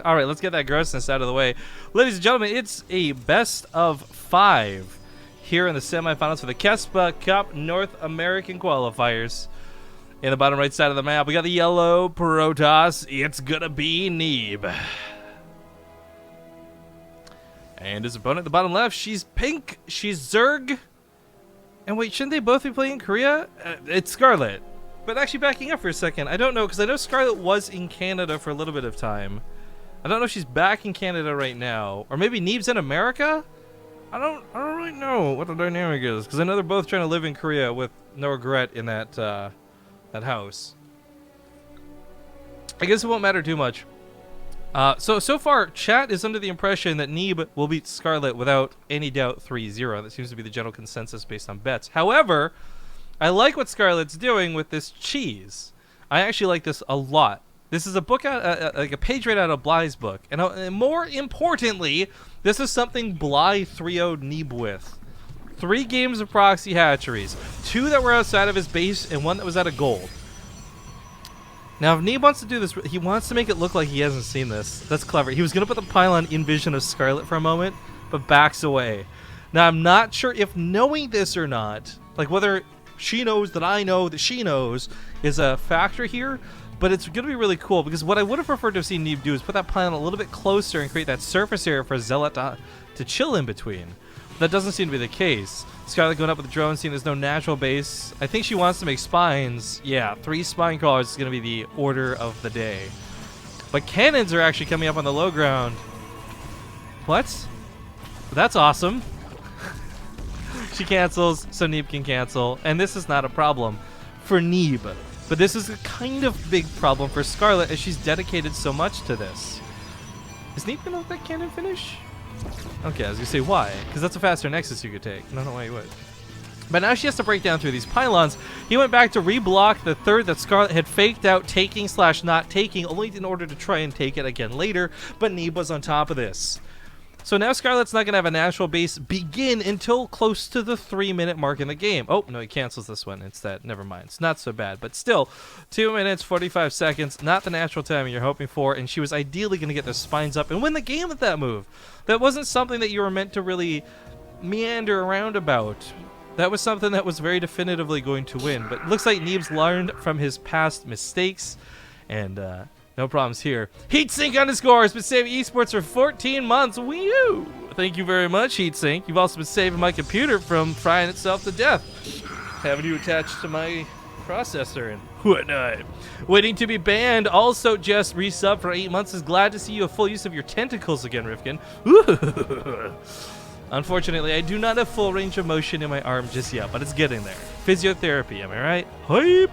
All right, let's get that grossness out of the way. Ladies and gentlemen, it's a best of 5 here in the semifinals for the KeSPA Cup North American Qualifiers. In the bottom right side of the map, we got the yellow Protoss. It's gonna be Neeb. And his opponent at the bottom left, she's pink, she's Zerg. And wait, shouldn't they both be playing Korea? It's Scarlett. But actually backing up for a second, I don't know, because I know Scarlett was in Canada for a little bit of time. I don't know if she's back in Canada right now. Or maybe Neeb's in America? I don't really know what the dynamic is, because I know they're both trying to live in Korea with no regret in that that house. I guess it won't matter too much. So far, chat is under the impression that Neeb will beat Scarlett without any doubt 3-0. That seems to be the general consensus based on bets. However, I like what Scarlett's doing with this cheese. I actually like this a lot. This is a book, like a page right out of Bly's book. And more importantly, this is something Bly 3-0'd Neeb with. 3 games of proxy hatcheries. 2 that were outside of his base and 1 that was out of gold. Now, if Neeb wants to do this, he wants to make it look like he hasn't seen this. That's clever. He was going to put the pylon in vision of Scarlett for a moment, but backs away. Now, I'm not sure if knowing this or not, like whether she knows that I know that she knows, is a factor here, but it's going to be really cool, because what I would have preferred to have seen Neeb do is put that pylon a little bit closer and create that surface area for Zealot to chill in between. That doesn't seem to be the case. Scarlett going up with the drone, seeing there's no natural base. I think she wants to make spines. Yeah, 3 spine crawlers is going to be the order of the day. But cannons are actually coming up on the low ground. What? That's awesome. She cancels, so Neeb can cancel. And this is not a problem for Neeb. But this is a kind of big problem for Scarlett, as she's dedicated so much to this. Is Neeb going to let that cannon finish? Okay, I was going to say why. Because that's a faster Nexus you could take. I don't know why you would. But now she has to break down through these pylons. He went back to reblock the third that Scarlett had faked out taking / not taking, only in order to try and take it again later. But Neeb was on top of this. So now Scarlett's not going to have a natural base begin until close to the 3-minute mark in the game. Oh, no, he cancels this one instead. Never mind. It's not so bad. But still, 2 minutes, 45 seconds. Not the natural timing you're hoping for. And she was ideally going to get the spines up and win the game with that move. That wasn't something that you were meant to really meander around about. That was something that was very definitively going to win. But it looks like Neeb's learned from his past mistakes. And, no problems here. Heatsink _ has been saving esports for 14 months. Woo! Thank you very much, Heatsink. You've also been saving my computer from frying itself to death. Having you attached to my processor and whatnot. Waiting to be banned. Also just resub for 8 months. Is glad to see you have full use of your tentacles again, Rifkin. Unfortunately, I do not have full range of motion in my arm just yet, but it's getting there. Physiotherapy, am I right? Hype!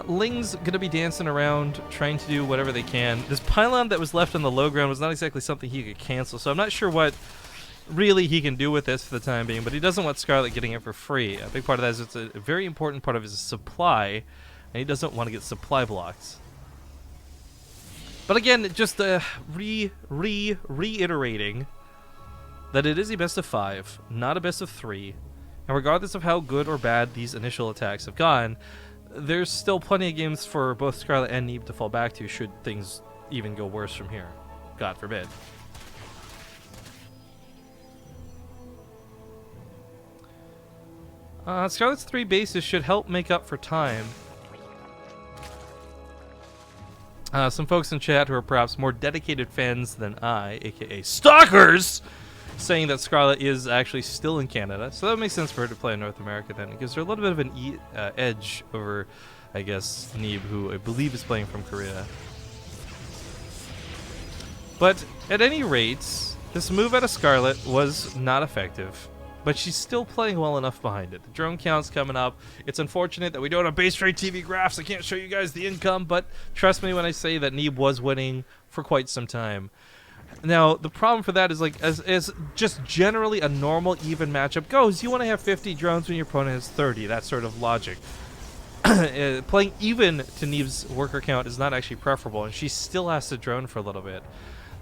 Ling's going to be dancing around, trying to do whatever they can. This pylon that was left on the low ground was not exactly something he could cancel, so I'm not sure what really he can do with this for the time being, but he doesn't want Scarlett getting it for free. A big part of that is it's a very important part of his supply, and he doesn't want to get supply blocks. But again, just reiterating that it is a best of 5, not a best of 3, and regardless of how good or bad these initial attacks have gone, there's still plenty of games for both Scarlett and Neeb to fall back to should things even go worse from here. God forbid. Scarlett's 3 bases should help make up for time. Some folks in chat who are perhaps more dedicated fans than I, aka stalkers, saying that Scarlett is actually still in Canada, so that makes sense for her to play in North America then. It gives her a little bit of an edge over, I guess, Neeb, who I believe is playing from Korea. But at any rate, this move out of Scarlett was not effective, but she's still playing well enough behind it. The drone count's coming up. It's unfortunate that we don't have BaseTradeTV graphs. I can't show you guys the income, but trust me when I say that Neeb was winning for quite some time. Now, the problem for that is, like, as just generally a normal even matchup goes, you want to have 50 drones when your opponent has 30. That sort of logic. Playing even to Neeb's worker count is not actually preferable, and she still has to drone for a little bit.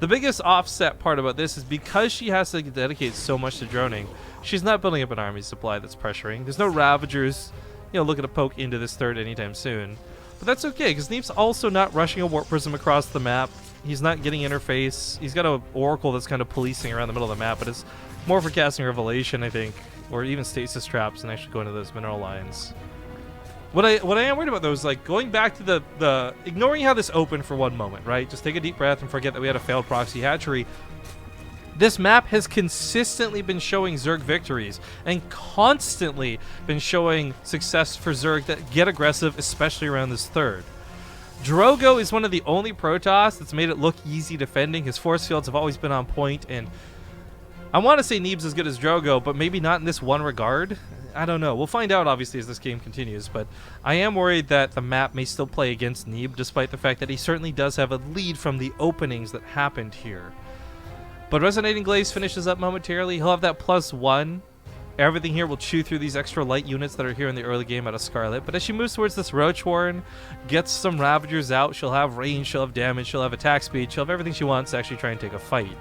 The biggest offset part about this is because she has to dedicate so much to droning, she's not building up an army supply that's pressuring. There's no Ravagers, looking to poke into this third anytime soon. But that's okay, because Neeb's also not rushing a Warp Prism across the map. He's not getting interface. He's got an Oracle that's kind of policing around the middle of the map, but it's more for casting Revelation, I think, or even Stasis Traps and actually going to those mineral lines. What I am worried about, though, is like going back to the ignoring how this opened for one moment, right? Just take a deep breath and forget that we had a failed proxy hatchery. This map has consistently been showing Zerg victories and constantly been showing success for Zerg that get aggressive, especially around this third. Drogo is one of the only Protoss that's made it look easy defending. His force fields have always been on point, and I want to say Neeb's as good as Drogo, but maybe not in this one regard. I don't know. We'll find out, obviously, as this game continues, but I am worried that the map may still play against Neeb, despite the fact that he certainly does have a lead from the openings that happened here. But Resonating Glaze finishes up momentarily. He'll have that +1. Everything here will chew through these extra light units that are here in the early game out of Scarlett. But as she moves towards this Roach Warren, gets some Ravagers out, she'll have range, she'll have damage, she'll have attack speed, she'll have everything she wants to actually try and take a fight.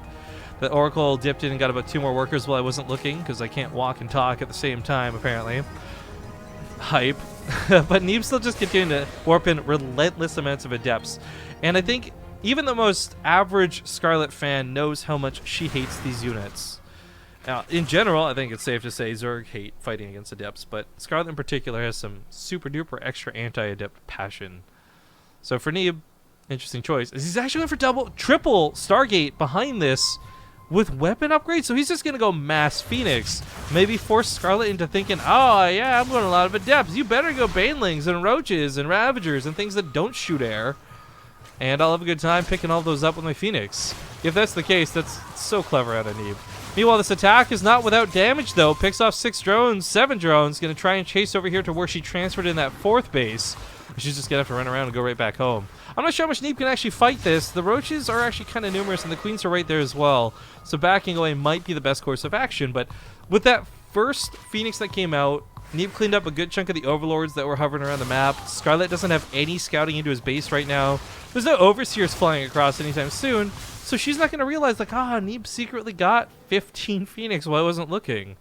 The Oracle dipped in and got about 2 more workers while I wasn't looking, because I can't walk and talk at the same time, apparently. Hype. But Neeb still just continuing to warp in relentless amounts of Adepts. And I think even the most average Scarlett fan knows how much she hates these units. Now, in general, I think it's safe to say Zerg hate fighting against Adepts, but Scarlett in particular has some super duper extra anti-Adept passion. So for Neeb, interesting choice. He's actually went for triple Stargate behind this with weapon upgrades, so he's just going to go mass Phoenix. Maybe force Scarlett into thinking, oh yeah, I'm going a lot of Adepts. You better go Banelings and Roaches and Ravagers and things that don't shoot air. And I'll have a good time picking all those up with my Phoenix. If that's the case, that's so clever out of Neeb. Meanwhile, this attack is not without damage, though. Picks off 6 drones, 7 drones. Going to try and chase over here to where she transferred in that 4th base. She's just going to have to run around and go right back home. I'm not sure how much Neeb can actually fight this. The Roaches are actually kind of numerous, and the Queens are right there as well. So backing away might be the best course of action. But with that first Phoenix that came out, Neeb cleaned up a good chunk of the Overlords that were hovering around the map. Scarlett doesn't have any scouting into his base right now. There's no Overseers flying across anytime soon. So she's not going to realize, like, Neeb secretly got 15 Phoenix while I wasn't looking.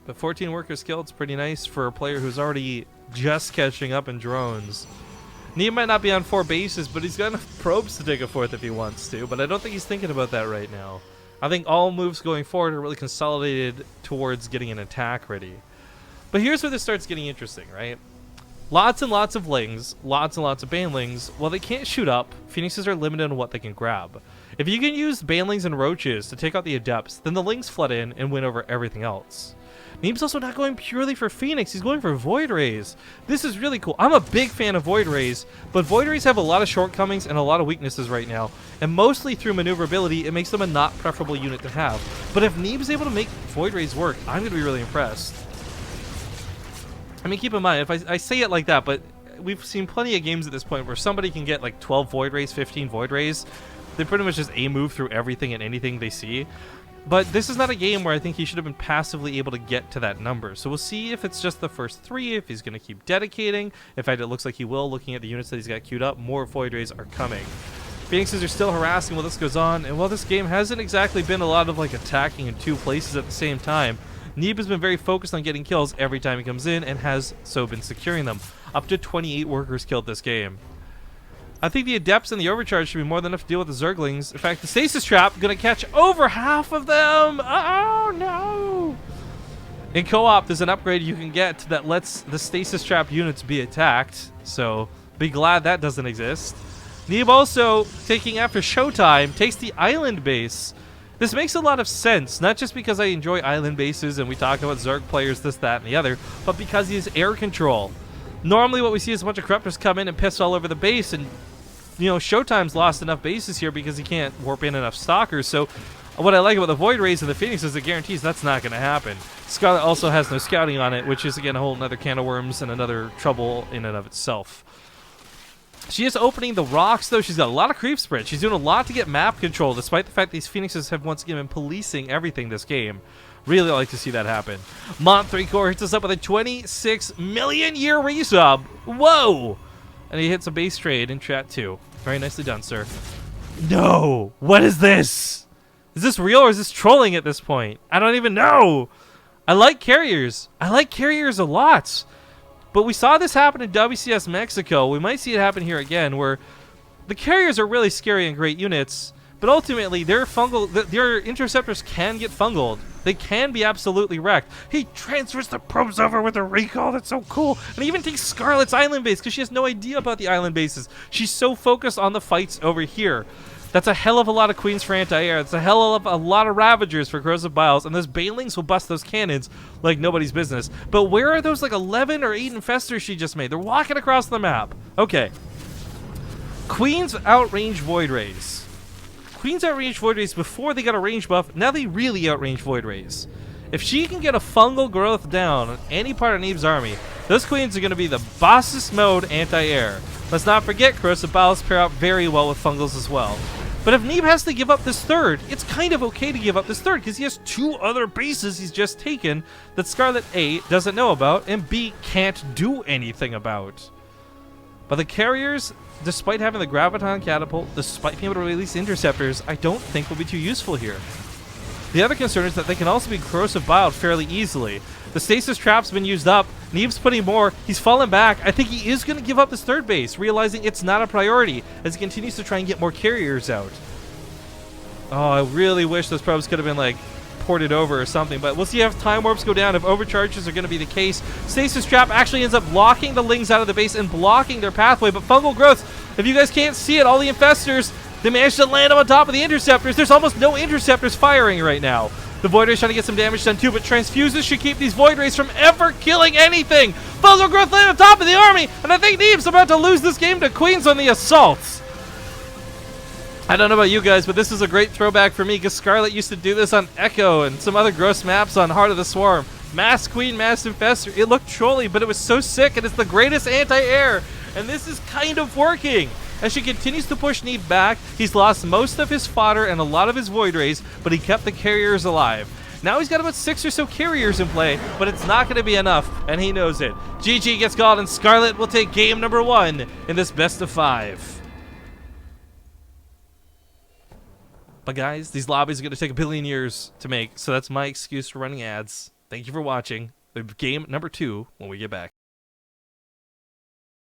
But 14 workers killed is pretty nice for a player who's already just catching up in drones. Neeb might not be on 4 bases, but he's got enough probes to take a 4th if he wants to. But I don't think he's thinking about that right now. I think all moves going forward are really consolidated towards getting an attack ready. But here's where this starts getting interesting, right? Lots and lots of Lings, lots and lots of Banelings. While they can't shoot up, Phoenixes are limited on what they can grab. If you can use Banelings and Roaches to take out the Adepts, then the Lings flood in and win over everything else. Neeb's also not going purely for Phoenix, he's going for Void Rays. This is really cool. I'm a big fan of Void Rays, but Void Rays have a lot of shortcomings and a lot of weaknesses right now. And mostly through maneuverability, it makes them a not preferable unit to have. But if Neeb's able to make Void Rays work, I'm going to be really impressed. I mean, keep in mind, if I say it like that, but we've seen plenty of games at this point where somebody can get like 12 Void Rays, 15 Void Rays. They pretty much just A-move through everything and anything they see. But this is not a game where I think he should have been passively able to get to that number. So we'll see if it's just the first 3, if he's going to keep dedicating. In fact, it looks like he will, looking at the units that he's got queued up. More Void Rays are coming. Phoenixes are still harassing while this goes on, and while this game hasn't exactly been a lot of like attacking in 2 places at the same time, Neeb has been very focused on getting kills every time he comes in and has so been securing them. Up to 28 workers killed this game. I think the Adepts and the Overcharge should be more than enough to deal with the Zerglings. In fact, the Stasis Trap going to catch over half of them. Oh, no. In co-op, there's an upgrade you can get that lets the Stasis Trap units be attacked. So be glad that doesn't exist. Neeb also, taking after Showtime, takes the island base. This makes a lot of sense, not just because I enjoy island bases and we talk about Zerg players, this, that, and the other, but because he has air control. Normally what we see is a bunch of Corruptors come in and piss all over the base, and you know, Showtime's lost enough bases here because he can't warp in enough Stalkers. So what I like about the Void Rays and the Phoenix is it guarantees that's not going to happen. Scarlett also has no scouting on it, which is again a whole another can of worms and another trouble in and of itself. She is opening the rocks, though. She's got a lot of creep spread. She's doing a lot to get map control, despite the fact these Phoenixes have once again been policing everything this game. Really like to see that happen. Mont 3 Core hits us up with a 26 million year resub. Whoa! And he hits a base trade in chat too. Very nicely done, sir. No! What is this? Is this real or is this trolling at this point? I don't even know. I like carriers. I like carriers a lot. But we saw this happen in WCS Mexico. We might see it happen here again, where the carriers are really scary and great units, but ultimately their interceptors can get fungled. They can be absolutely wrecked. He transfers the probes over with a recall. That's so cool. And he even takes Scarlett's island base because she has no idea about the island bases. She's so focused on the fights over here. That's a hell of a lot of Queens for anti-air. That's a hell of a lot of Ravagers for Corrosive Biles. And those Banelings will bust those cannons like nobody's business. But where are those like 11 or 8 Infestors she just made? They're walking across the map. Okay. Queens outrange Void Rays. Queens outrange Void Rays before they got a range buff. Now they really outrange Void Rays. If she can get a fungal growth down on any part of Neeb's army, those Queens are going to be the bossest mode anti-air. Let's not forget Corrosive Biles pair out very well with fungals as well. But if Neeb has to give up this third, it's kind of okay to give up this third because he has 2 other bases he's just taken that Scarlett A doesn't know about and B can't do anything about. But the carriers, despite having the Graviton Catapult, despite being able to release interceptors, I don't think will be too useful here. The other concern is that they can also be Corrosive Biled fairly easily. The Stasis Trap's been used up. Neeb's putting more. He's fallen back. I think he is going to give up his third base, realizing it's not a priority as he continues to try and get more carriers out. Oh, I really wish those probes could have been, like, ported over or something, but we'll see if time warps go down, if overcharges are going to be the case. Stasis Trap actually ends up blocking the Lings out of the base and blocking their pathway, but Fungal Growth, if you guys can't see it, all the Infestors, they managed to land on top of the Interceptors. There's almost no Interceptors firing right now. The Void Rays trying to get some damage done too, but Transfuses should keep these Void Rays from ever killing anything. Fungal Growth landed on top of the army, and I think Neeb's about to lose this game to Queens on the assaults. I don't know about you guys, but this is a great throwback for me because Scarlett used to do this on Echo and some other gross maps on Heart of the Swarm. Mass Queen, Mass Infestor. It looked trolly, but it was so sick, and it's the greatest anti-air. And this is kind of working. As she continues to push Neeb back, he's lost most of his fodder and a lot of his Void Rays, but he kept the carriers alive. Now he's got about 6 or so carriers in play, but it's not going to be enough, and he knows it. GG gets called, and Scarlett will take game number 1 in this best of 5. But guys, these lobbies are going to take a billion years to make, so that's my excuse for running ads. Thank you for watching. Game number 2 when we get back.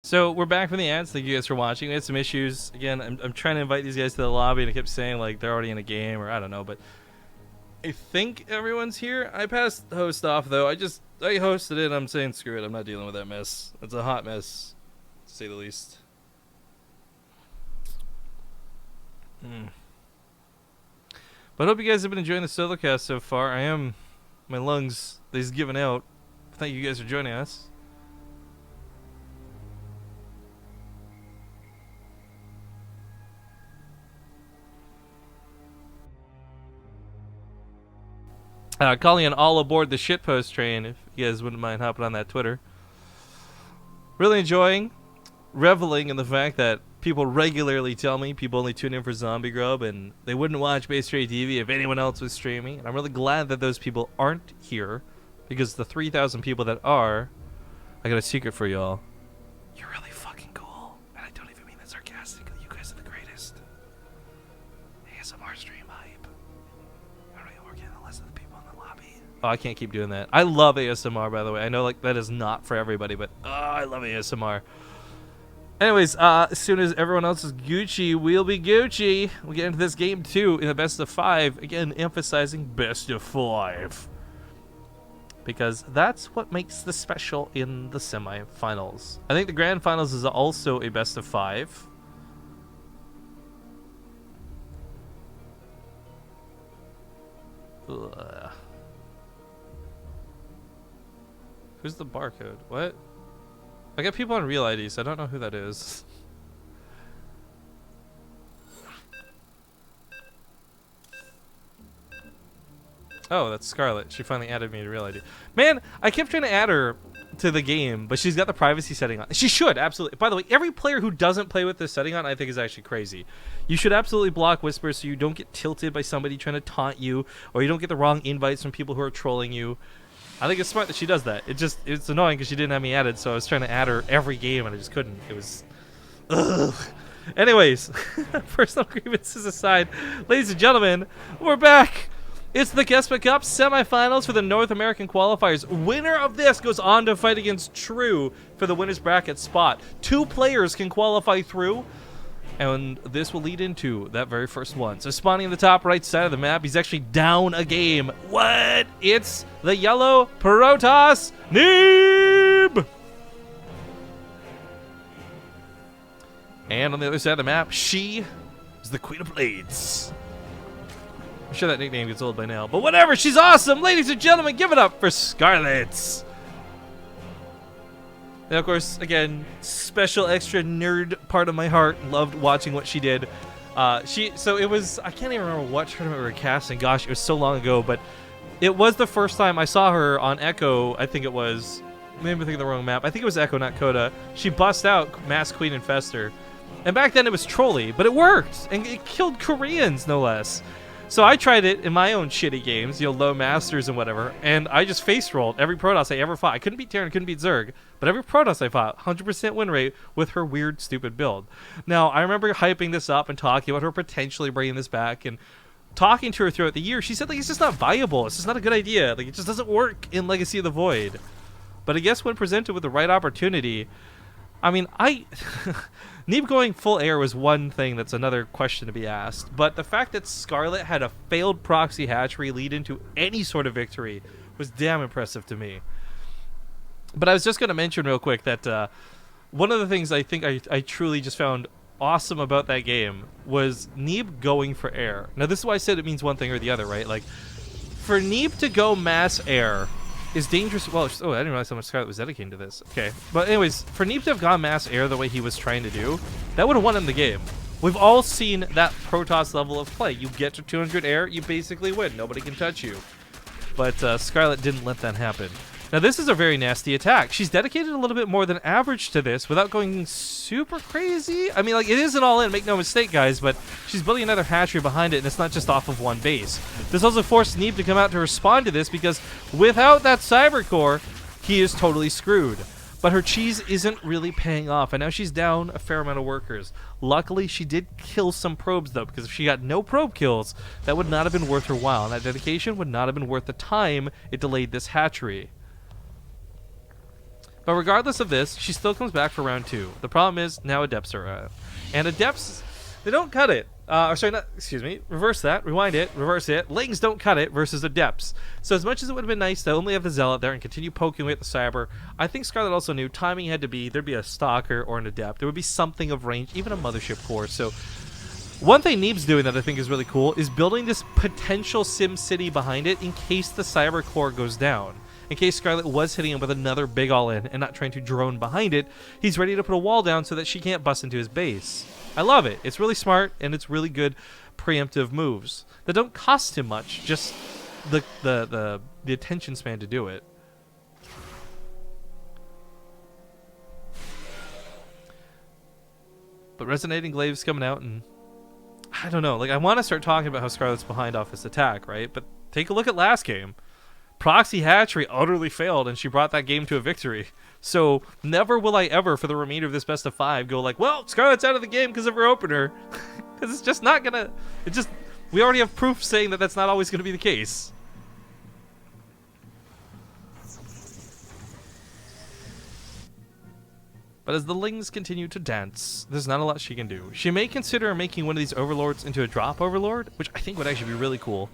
So we're back from the ads. Thank you guys for watching. We had some issues. Again, I'm trying to invite these guys to the lobby, and I kept saying like they're already in a game, or I don't know, but I think everyone's here. I passed the host off though. I hosted it. I'm saying screw it. I'm not dealing with that mess. It's a hot mess, to say the least. But I hope you guys have been enjoying the solo cast so far. My lungs, they's giving out. Thank you guys for joining us. Calling an all aboard the shitpost train, if you guys wouldn't mind hopping on that Twitter. Really enjoying, reveling in the fact that people regularly tell me people only tune in for Zombie Grub and they wouldn't watch BaseTradeTV if anyone else was streaming. And I'm really glad that those people aren't here, because the 3,000 people that are, I got a secret for y'all. You're really fucking cool, and I don't even mean that sarcastically. You guys are the greatest. ASMR stream hype. We're getting less of the people in the lobby. Oh, I can't keep doing that. I love ASMR, by the way. I know like that is not for everybody, but I love ASMR. Anyways, as soon as everyone else is Gucci, we'll be Gucci. We'll get into this game 2 in the best of 5. Again, emphasizing best of 5. Because that's what makes the special in the semifinals. I think the grand finals is also a best of 5. Ugh. Who's the barcode? What? I got people on Real ID, so I don't know who that is. Oh, that's Scarlett. She finally added me to Real ID. Man, I kept trying to add her to the game, but she's got the privacy setting on. She should, absolutely. By the way, every player who doesn't play with this setting on, I think is actually crazy. You should absolutely block whispers so you don't get tilted by somebody trying to taunt you, or you don't get the wrong invites from people who are trolling you. I think it's smart that she does that. It's annoying because she didn't have me added, so I was trying to add her every game and I just couldn't. It was... Ugh. Anyways, personal grievances aside, ladies and gentlemen, we're back. It's the KeSPA Cup semifinals for the North American qualifiers. Winner of this goes on to fight against True for the winner's bracket spot. 2 players can qualify through, and this will lead into that very first one. So spawning in the top right side of the map, he's actually down a game. What? It's the yellow Protoss Neeb! And on the other side of the map, she is the Queen of Blades. I'm sure that nickname gets old by now, but whatever, she's awesome! Ladies and gentlemen, give it up for Scarlett! And of course, again, special extra nerd part of my heart, loved watching what she did. So it was, I can't even remember what tournament we were casting, gosh, it was so long ago, but it was the first time I saw her on Echo, I think it was, maybe I'm thinking of the wrong map, I think it was Echo, not Coda. She bust out Mass Queen Infester. And back then it was Trolly, but it worked, and it killed Koreans, no less. So I tried it in my own shitty games, you know, low masters and whatever, and I just face rolled every Protoss I ever fought. I couldn't beat Terran, couldn't beat Zerg, but every Protoss I fought, 100% win rate with her weird, stupid build. Now, I remember hyping this up and talking about her potentially bringing this back, and talking to her throughout the year, she said, like, it's just not viable. It's just not a good idea. Like, it just doesn't work in Legacy of the Void. But I guess when presented with the right opportunity, I mean, Neeb going full air was one thing that's another question to be asked, but the fact that Scarlett had a failed proxy hatchery lead into any sort of victory was damn impressive to me. But I was just going to mention real quick that one of the things I think I truly just found awesome about that game was Neeb going for air. Now, this is why I said it means one thing or the other, right? Like, for Neeb to go mass air is dangerous. Well, oh, I didn't realize how much Scarlett was dedicating to this. Okay. But anyways, for Neeb to have gone mass air the way he was trying to do, that would have won him the game. We've all seen that Protoss level of play. You get to 200 air, you basically win. Nobody can touch you. But Scarlett didn't let that happen. Now, this is a very nasty attack. She's dedicated a little bit more than average to this without going super crazy. I mean, like, it isn't all in, make no mistake, guys, but she's building another hatchery behind it, and it's not just off of one base. This also forced Neeb to come out to respond to this, because without that cyber core, he is totally screwed. But her cheese isn't really paying off, and now she's down a fair amount of workers. Luckily, she did kill some probes, though, because if she got no probe kills, that would not have been worth her while, and that dedication would not have been worth the time it delayed this hatchery. But regardless of this, she still comes back for round 2. The problem is, now Adepts are out. And Adepts, they don't cut it. Excuse me, reverse that, rewind it, reverse it. Lings don't cut it versus Adepts. So as much as it would have been nice to only have the Zealot there and continue poking away at the Cyber, I think Scarlett also knew timing had to be, there'd be a Stalker or an Adept. There would be something of range, even a Mothership Core. So one thing Neeb's doing that I think is really cool is building this potential Sim City behind it in case the Cyber Core goes down. In case Scarlett was hitting him with another big all-in and not trying to drone behind it, he's ready to put a wall down so that she can't bust into his base. I love it. It's really smart, and it's really good preemptive moves that don't cost him much, just the attention span to do it. But Resonating Glaive's coming out, and I don't know. Like, I want to start talking about how Scarlett's behind off this attack, right? But take a look at last game. Proxy Hatchery utterly failed, and she brought that game to a victory. So never will I ever, for the remainder of this best of 5, go like, well, Scarlett's out of the game because of her opener. Because it's just not gonna, we already have proof saying that that's not always gonna be the case. But as the Lings continue to dance, there's not a lot she can do. She may consider making one of these Overlords into a drop Overlord, which I think would actually be really cool.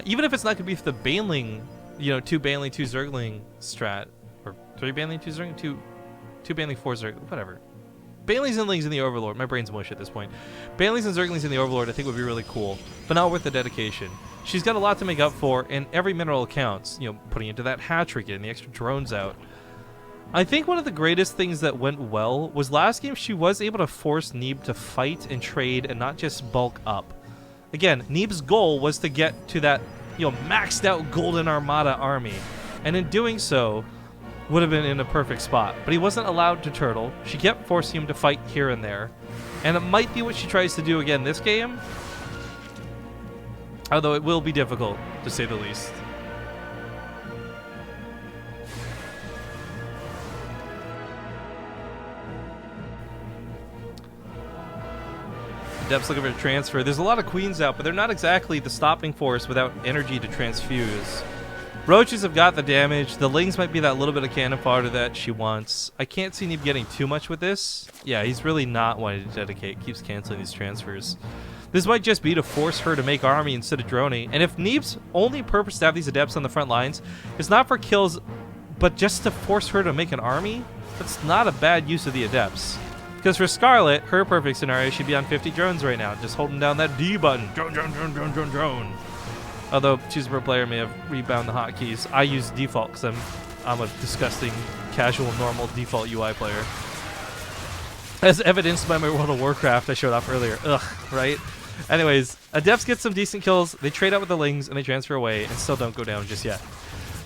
Even if it's not going to be for the Baneling, you know, 2 Baneling, 2 Zergling strat, or 3 Baneling, 2 Zergling, 2 Baneling, 4 Zergling, whatever. Banelings and Lings in the Overlord, my brain's mush at this point. Banelings and Zerglings in the Overlord I think would be really cool, but not worth the dedication. She's got a lot to make up for, and every mineral counts, you know, putting into that hatchery, getting the extra drones out. I think one of the greatest things that went well was last game she was able to force Neeb to fight and trade and not just bulk up. Again, Neeb's goal was to get to that, you know, maxed out Golden Armada army, and in doing so, would have been in a perfect spot. But he wasn't allowed to turtle. She kept forcing him to fight here and there, and it might be what she tries to do again this game, although it will be difficult, to say the least. Adepts looking for a transfer. There's a lot of queens out, but they're not exactly the stopping force without energy to transfuse. Roaches have got the damage. The Lings might be that little bit of cannon fodder that she wants. I can't see Neeb getting too much with this. Yeah, he's really not wanting to dedicate. Keeps canceling these transfers. This might just be to force her to make army instead of droning. And if Neeb's only purpose to have these Adepts on the front lines is not for kills, but just to force her to make an army, that's not a bad use of the Adepts. Because for Scarlett, her perfect scenario, she'd be on 50 drones right now, just holding down that D button. Drone, drone, drone, drone, drone, drone. Although Choose a Pro player may have rebound the hotkeys. I use default because I'm a disgusting, casual, normal default UI player. As evidenced by my World of Warcraft I showed off earlier. Ugh, right? Anyways, Adepts get some decent kills, they trade out with the Lings, and they transfer away, and still don't go down just yet.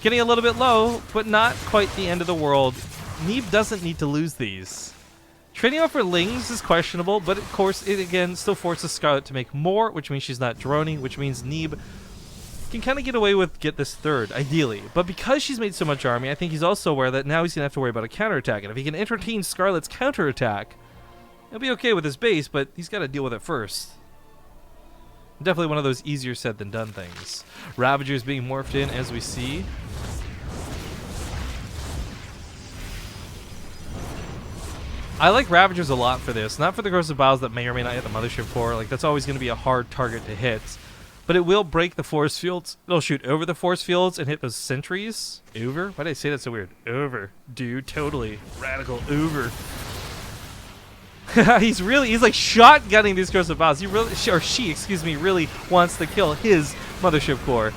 Getting a little bit low, but not quite the end of the world. Neeb doesn't need to lose these. Trading out for Lings is questionable, but of course it again still forces Scarlett to make more, which means she's not droning, which means Neeb can kind of get away with get this third, ideally. But because she's made so much army, I think he's also aware that now he's going to have to worry about a counterattack. And if he can entertain Scarlett's counterattack, he'll be okay with his base, but he's got to deal with it first. Definitely one of those easier said than done things. Ravagers being morphed in as we see. I like Ravagers a lot for this. Not for the Corsair Biles that may or may not hit the Mothership Core. Like, that's always going to be a hard target to hit. But it will break the force fields. It'll shoot over the force fields and hit those sentries. Over? Why did I say that so weird? Over. Dude, totally. Radical over. he's like shotgunning these Corsair Biles. He really, or she, excuse me, really wants to kill his Mothership Core.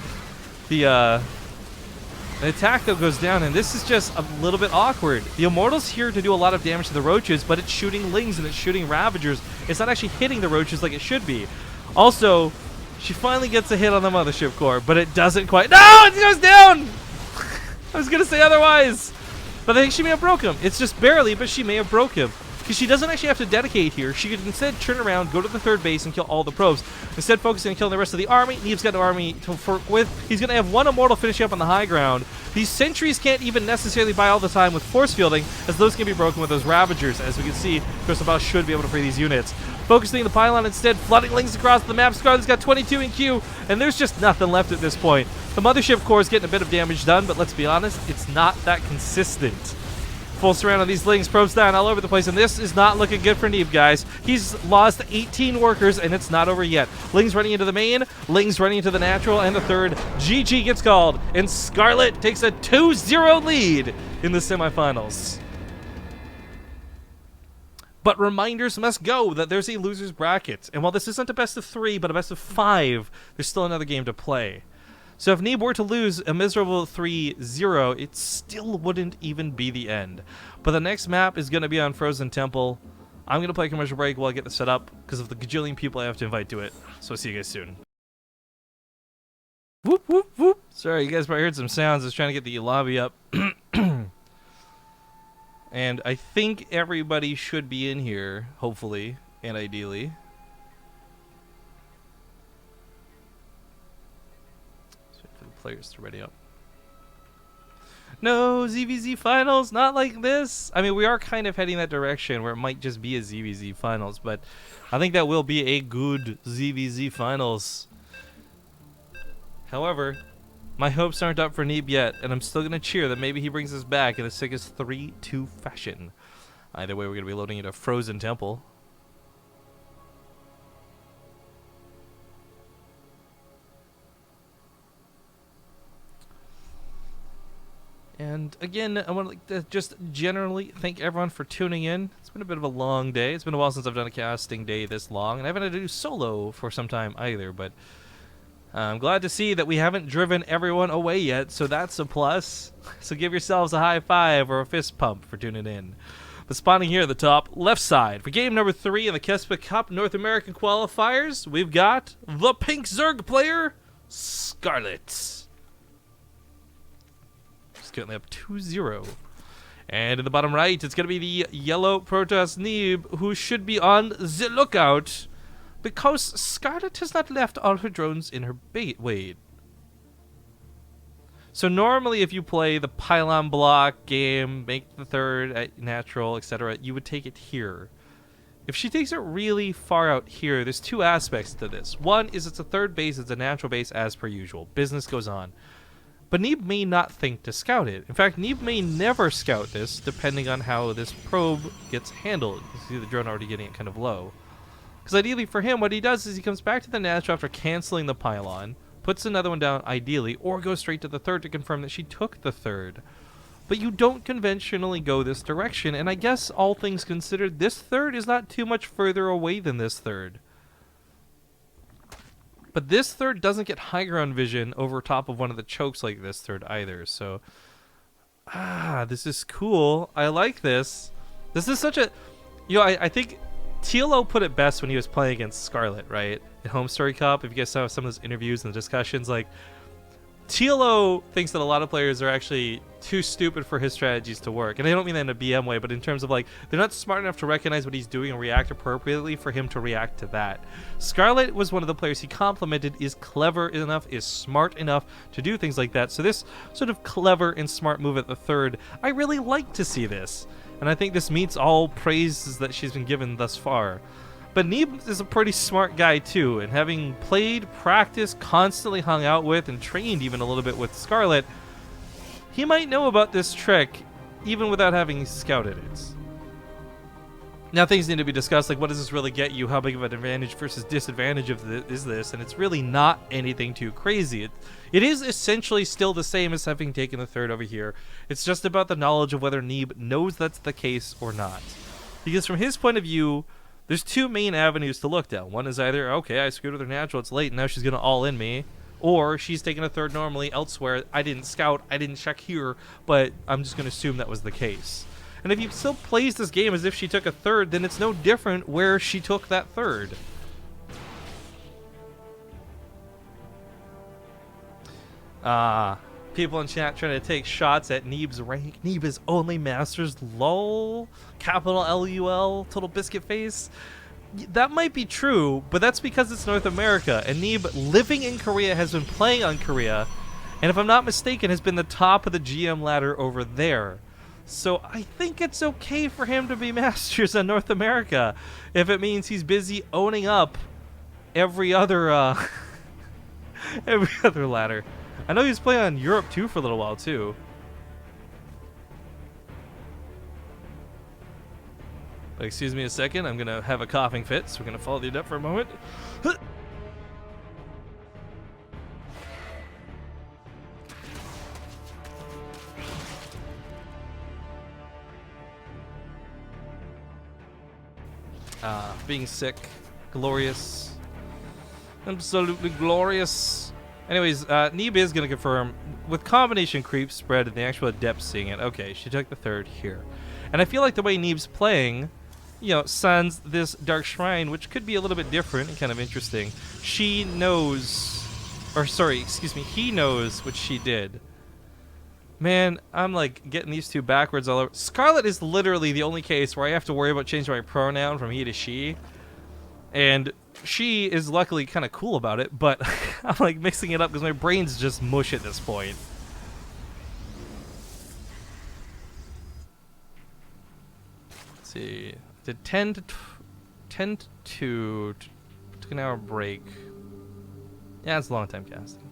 The attack though goes down, and this is just a little bit awkward. The Immortal's here to do a lot of damage to the Roaches, but it's shooting Lings and it's shooting Ravagers. It's not actually hitting the Roaches like it should be. Also, she finally gets a hit on the Mothership Core, but it doesn't quite. No, it goes down! I was going to say otherwise. But I think she may have broke him. It's just barely, but she may have broke him. Because she doesn't actually have to dedicate here. She could instead turn around, go to the third base, and kill all the probes. Instead, focusing on killing the rest of the army. Neeb's got an army to work with. He's going to have one Immortal finishing up on the high ground. These sentries can't even necessarily buy all the time with force fielding, as those can be broken with those Ravagers. As we can see, Corsair Biles should be able to free these units. Focusing the pylon instead, flooding Lings across the map. Scarlett's got 22 in queue, and there's just nothing left at this point. The Mothership Core is getting a bit of damage done, but let's be honest, it's not that consistent. Full surround on these Lings, probes down all over the place, and this is not looking good for Neeb, guys. He's lost 18 workers, and it's not over yet. Lings running into the main, Lings running into the natural, and the third. GG gets called, and Scarlett takes a 2-0 lead in the semifinals. But reminders must go that there's a loser's bracket. And while this isn't a best of 3, but a best of 5, there's still another game to play. So if Neeb were to lose a miserable 3-0, it still wouldn't even be the end. But the next map is going to be on Frozen Temple. I'm going to play a commercial break while I get this set up because of the gajillion people I have to invite to it. So I'll see you guys soon. Whoop, whoop, whoop. Sorry, you guys probably heard some sounds. I was trying to get the lobby up. And I think everybody should be in here, hopefully, and ideally. Let's wait for the players to ready up. No, ZvZ Finals, not like this. I mean, we are kind of heading that direction where it might just be a ZvZ Finals, but I think that will be a good ZvZ Finals. However, my hopes aren't up for Neeb yet, and I'm still going to cheer that maybe he brings us back in the sickest 3-2 fashion. Either way, we're going to be loading into Frozen Temple. And again, I want to just generally thank everyone for tuning in. It's been a bit of a long day. It's been a while since I've done a casting day this long, and I haven't had to do solo for some time either, but I'm glad to see that we haven't driven everyone away yet, so that's a plus. So give yourselves a high five or a fist pump for tuning in. But spawning here at the top left side for game number 3 in the KeSPA Cup North American Qualifiers, we've got the pink Zerg player, Scarlett. She's currently up 2-0. And in the bottom right, it's going to be the yellow Protoss Neeb, who should be on the lookout, because Scarlett has not left all her drones in her bait. Wait. So normally if you play the pylon block game, make the third at natural, etc., you would take it here. If she takes it really far out here, there's two aspects to this. One is it's a third base, it's a natural base as per usual. Business goes on. But Neeb may not think to scout it. In fact, Neeb may never scout this, depending on how this probe gets handled. You see the drone already getting it kind of low. Because ideally for him, what he does is he comes back to the natural after canceling the pylon, puts another one down ideally, or goes straight to the third to confirm that she took the third. But you don't conventionally go this direction, and I guess all things considered, this third is not too much further away than this third. But this third doesn't get high ground vision over top of one of the chokes like this third either, so... this is cool. I like this. This is such a... You know, I think TLO put it best when he was playing against Scarlett, right? In Home Story Cup, if you guys saw some of those interviews and the discussions, like... TLO thinks that a lot of players are actually too stupid for his strategies to work. And I don't mean that in a BM way, but in terms of like, they're not smart enough to recognize what he's doing and react appropriately for him to react to that. Scarlett was one of the players he complimented, is clever enough, is smart enough to do things like that. So this sort of clever and smart move at the third, I really like to see this. And I think this meets all praises that she's been given thus far. But Neeb is a pretty smart guy too, and having played, practiced, constantly hung out with, and trained even a little bit with Scarlett, he might know about this trick even without having scouted it. Now things need to be discussed, like what does this really get you, how big of an advantage versus disadvantage is this, and it's really not anything too crazy. It is essentially still the same as having taken the third over here. It's just about the knowledge of whether Neeb knows that's the case or not. Because from his point of view, there's two main avenues to look down. One is either, okay, I screwed with her natural, it's late, and now she's going to all-in me. Or she's taking a third normally elsewhere. I didn't scout, I didn't check here, but I'm just going to assume that was the case. And if he still plays this game as if she took a third, then it's no different where she took that third. People in chat trying to take shots at Neeb's rank. Neeb is only Masters, lol. Capital LUL, total biscuit face. That might be true, but that's because it's North America, and Neeb, living in Korea, has been playing on Korea, and if I'm not mistaken, has been the top of the GM ladder over there. So I think it's okay for him to be Masters on North America, if it means he's busy owning up every other, every other ladder. I know he was playing on Europe too for a little while too. But excuse me a second, I'm gonna have a coughing fit, so we're gonna follow the up for a moment. Being sick, glorious, absolutely glorious. Anyways, Neeb is going to confirm, with combination creep spread and the actual adept seeing it, okay, she took the third here. And I feel like the way Neeb's playing, you know, sans this Dark Shrine, which could be a little bit different and kind of interesting, she knows, or sorry, excuse me, he knows what she did. Man, I'm like getting these two backwards all over. Scarlett is literally the only case where I have to worry about changing my pronoun from he to she. And she is luckily kind of cool about it, but I'm like mixing it up because my brain's just mush at this point. Let's see. Did 10 to 2. Took an hour break. Yeah, it's a long time casting.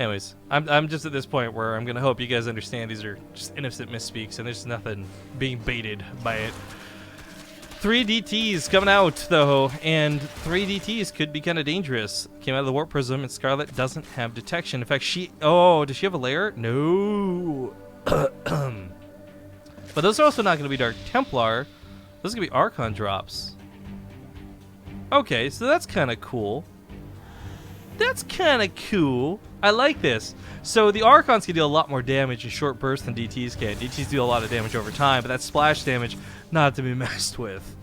Anyways, I'm just at this point where I'm gonna hope you guys understand these are just innocent misspeaks and there's nothing being baited by it. 3 DTs coming out though, and 3 DTs could be kind of dangerous. Came out of the warp prism, and Scarlett doesn't have detection. In fact, does she have a lair? No. But those are also not going to be Dark Templar. Those are going to be Archon drops. Okay, so that's kind of cool. That's kind of cool. I like this. So the Archons can deal a lot more damage in short bursts than DTs can. DTs do a lot of damage over time, but that splash damage not to be messed with.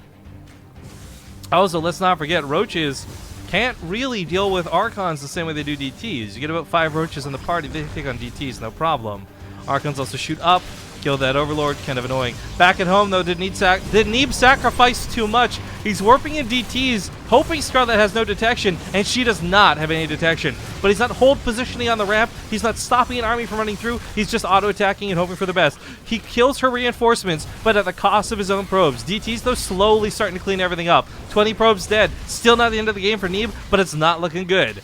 Also, let's not forget, roaches can't really deal with Archons the same way they do DTs. You get about 5 roaches in the party, they take on DTs, no problem. Archons also shoot up, Kill that Overlord, kind of annoying. Back at home, though, did Neeb sacrifice too much? He's warping in DTs, hoping Scarlett has no detection, and she does not have any detection. But he's not hold positioning on the ramp. He's not stopping an army from running through. He's just auto-attacking and hoping for the best. He kills her reinforcements, but at the cost of his own probes. DTs, though, slowly starting to clean everything up. 20 probes dead. Still not the end of the game for Neeb, but it's not looking good.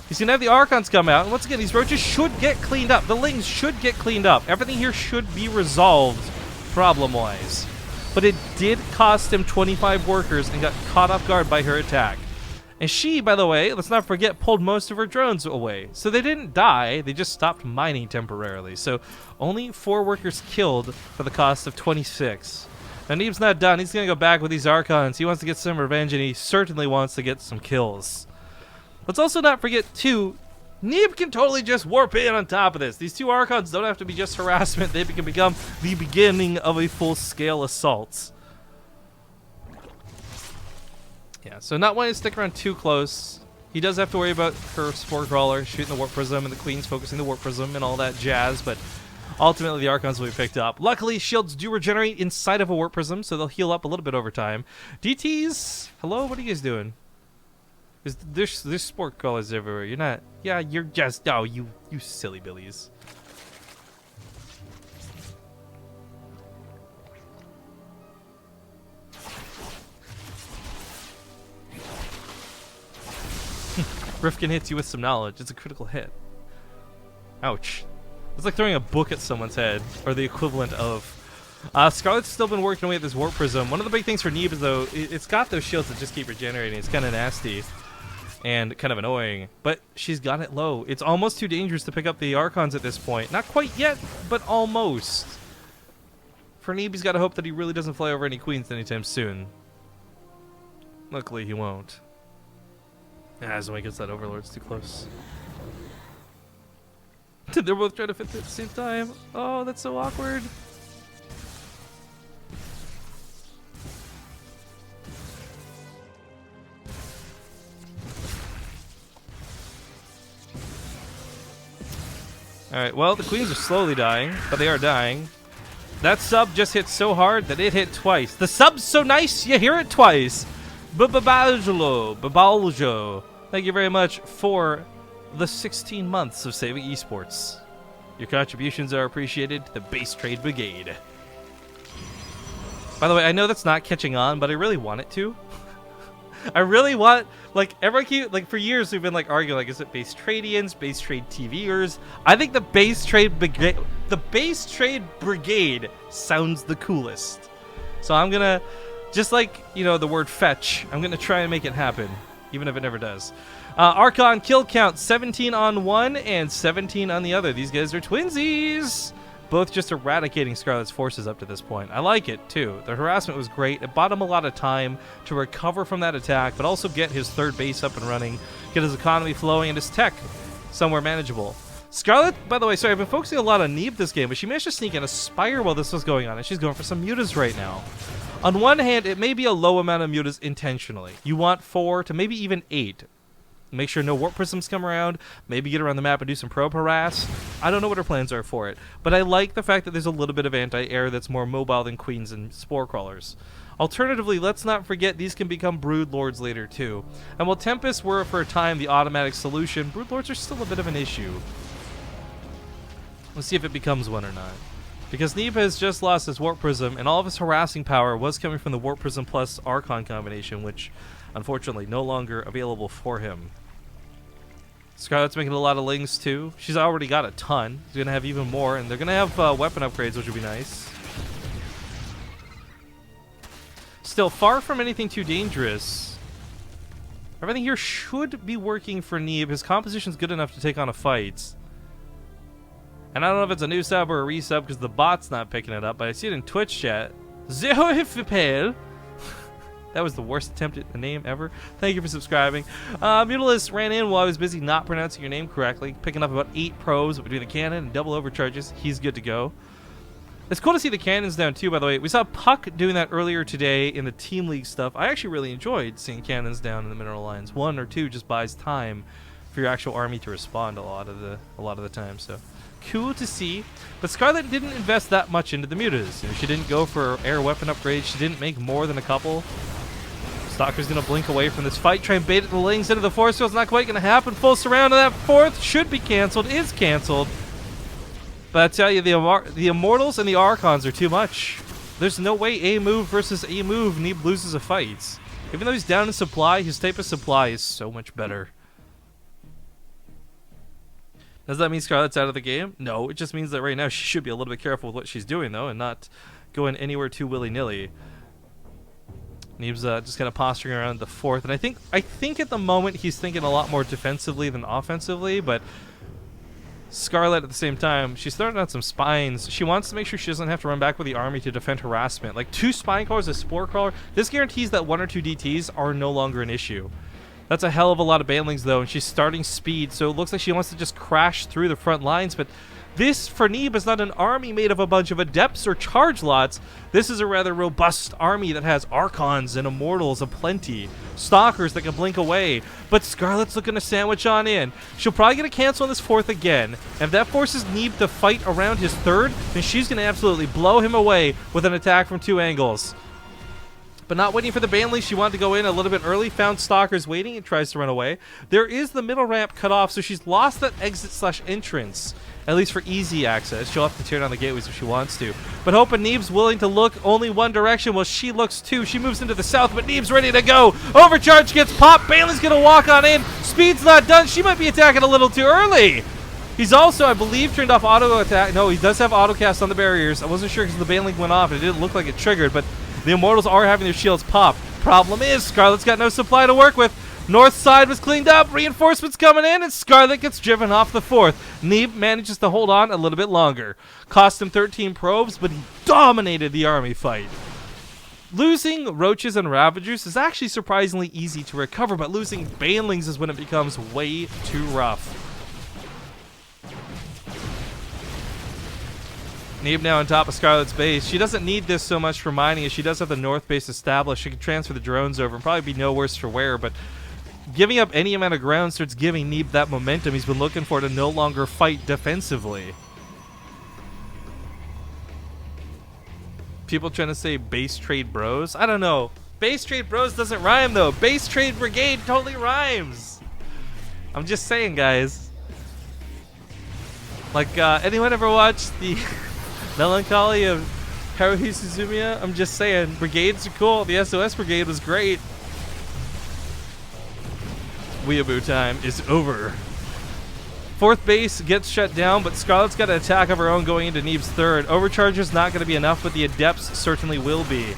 He's going to have the Archons come out, and once again, these roaches should get cleaned up. The Lings should get cleaned up. Everything here should be resolved problem-wise. But it did cost him 25 workers and got caught off guard by her attack. And she, by the way, let's not forget, pulled most of her drones away. So they didn't die, they just stopped mining temporarily. So only 4 workers killed for the cost of 26. Now Neeb's not done. He's going to go back with these Archons. He wants to get some revenge, and he certainly wants to get some kills. Let's also not forget, too, Neeb can totally just warp in on top of this. These 2 Archons don't have to be just harassment. They can become the beginning of a full-scale assault. Yeah, so not wanting to stick around too close. He does have to worry about her Spore Crawler shooting the Warp Prism, and the Queen's focusing the Warp Prism and all that jazz, but ultimately the Archons will be picked up. Luckily, shields do regenerate inside of a Warp Prism, so they'll heal up a little bit over time. DTs, hello, what are you guys doing? There's Sport Crawlers everywhere. You're not. Yeah, you're just. Oh, you silly billies. Rifkin hits you with some knowledge. It's a critical hit. Ouch. It's like throwing a book at someone's head, or the equivalent of. Scarlett's still been working away at this Warp Prism. One of the big things for Neeb is, though, it's got those shields that just keep regenerating. It's kind of nasty. And kind of annoying, but she's got it low. It's almost too dangerous to pick up the Archons at this point. Not quite yet, but almost. For Neeb, he's got to hope that he really doesn't fly over any Queens anytime soon. Luckily, he won't. As when he gets that Overlord's too close. They're both trying to fit at the same time. Oh, that's so awkward. Alright, well, the Queens are slowly dying, but they are dying. That sub just hit so hard that it hit twice. The sub's so nice, you hear it twice. Babaljo. Thank you very much for the 16 months of saving esports. Your contributions are appreciated to the Base Trade Brigade. By the way, I know that's not catching on, but I really want it to. I really want, like, everyone for years we've been, like, arguing, like, is it Base Tradians, Base Trade TVers? I think the Base Trade Brigade sounds the coolest. So I'm gonna, just like, you know, the word fetch, I'm gonna try and make it happen, even if it never does. Archon kill count, 17 on one and 17 on the other. These guys are twinsies. Both just eradicating Scarlett's forces up to this point. I like it, too. The harassment was great. It bought him a lot of time to recover from that attack, but also get his 3rd base up and running, get his economy flowing, and his tech somewhere manageable. Scarlett, by the way, sorry, I've been focusing a lot on Neeb this game, but she managed to sneak in a Spire while this was going on, and she's going for some mutas right now. On one hand, it may be a low amount of mutas intentionally. You want 4 to maybe even 8. Make sure no Warp Prisms come around, maybe get around the map and do some probe harass. I don't know what her plans are for it, but I like the fact that there's a little bit of anti-air that's more mobile than Queens and Spore Crawlers. Alternatively, let's not forget these can become Brood Lords later too. And while Tempests were for a time the automatic solution, Brood Lords are still a bit of an issue. Let's see if it becomes one or not. Because Neeb has just lost his Warp Prism, and all of his harassing power was coming from the Warp Prism plus Archon combination, which unfortunately no longer available for him. Scarlett's making a lot of Lings too. She's already got a ton. She's going to have even more, and they're going to have weapon upgrades, which would be nice. Still, far from anything too dangerous. Everything here should be working for Neeb. His composition's good enough to take on a fight. And I don't know if it's a new sub or a resub because the bot's not picking it up, but I see it in Twitch chat. ZvP. That was the worst attempt at the name ever. Thank you for subscribing. Mutalis ran in while I was busy not pronouncing your name correctly, picking up about 8 probes between the cannon and double overcharges. He's good to go. It's cool to see the cannons down too, by the way. We saw Puck doing that earlier today in the Team League stuff. I actually really enjoyed seeing cannons down in the mineral lines. 1 or 2 just buys time for your actual army to respond a lot of the time. So cool to see. But Scarlett didn't invest that much into the mutas. You know, she didn't go for air weapon upgrades. She didn't make more than a couple. Stalker's gonna blink away from this fight, try and bait it the lings into the force field. It's not quite gonna happen. Full surround of that fourth should be canceled, is canceled. But I tell you, the Immortals and the Archons are too much. There's no way A move versus A move Neeb loses a fight. Even though he's down in supply, his type of supply is so much better. Does that mean Scarlett's out of the game? No, it just means that right now she should be a little bit careful with what she's doing, though, and not going anywhere too willy-nilly. Neeb's just kind of posturing around the fourth, and I think at the moment he's thinking a lot more defensively than offensively, but Scarlett at the same time, she's throwing out some spines. She wants to make sure she doesn't have to run back with the army to defend harassment. Like 2 spine crawlers, a spore crawler, this guarantees that 1 or 2 DTs are no longer an issue. That's a hell of a lot of banelings though, and she's starting speed, so it looks like she wants to just crash through the front lines, but this, for Neeb, is not an army made of a bunch of adepts or charge lots. This is a rather robust army that has Archons and Immortals aplenty. Stalkers that can blink away. But Scarlett's looking to sandwich on in. She'll probably get a cancel on this fourth again. And if that forces Neeb to fight around his third, then she's going to absolutely blow him away with an attack from 2 angles. But not waiting for the Banley, she wanted to go in a little bit early, found Stalkers waiting, and tries to run away. There is the middle ramp cut off, so she's lost that exit/entrance. At least for easy access. She'll have to tear down the gateways if she wants to. But hoping Neeb's willing to look only one direction. Well, she looks too. She moves into the south, but Neeb's ready to go. Overcharge gets popped. Bailey's going to walk on in. Speed's not done. She might be attacking a little too early. He's also, I believe, turned off auto attack. No, he does have auto cast on the barriers. I wasn't sure because the Bailey went off. It didn't look like it triggered, but the Immortals are having their shields pop. Problem is, Scarlett's got no supply to work with. North side was cleaned up, reinforcements coming in, and Scarlett gets driven off the fourth. Neeb manages to hold on a little bit longer. Cost him 13 probes, but he dominated the army fight. Losing Roaches and Ravagers is actually surprisingly easy to recover, but losing Banelings is when it becomes way too rough. Neeb now on top of Scarlett's base. She doesn't need this so much for mining as she does have the north base established. She can transfer the drones over and probably be no worse for wear, but giving up any amount of ground starts giving Neeb that momentum he's been looking for to no longer fight defensively. People trying to say base trade bros? I don't know. Base trade bros doesn't rhyme though. Base trade brigade totally rhymes. I'm just saying, guys. Like, anyone ever watched the Melancholy of Haruhi Suzumiya? I'm just saying, brigades are cool. The SOS brigade was great. Weeaboo time is over. Fourth base gets shut down, but Scarlett's got an attack of her own going into Neeb's third. Overcharge is not going to be enough, but the Adepts certainly will be.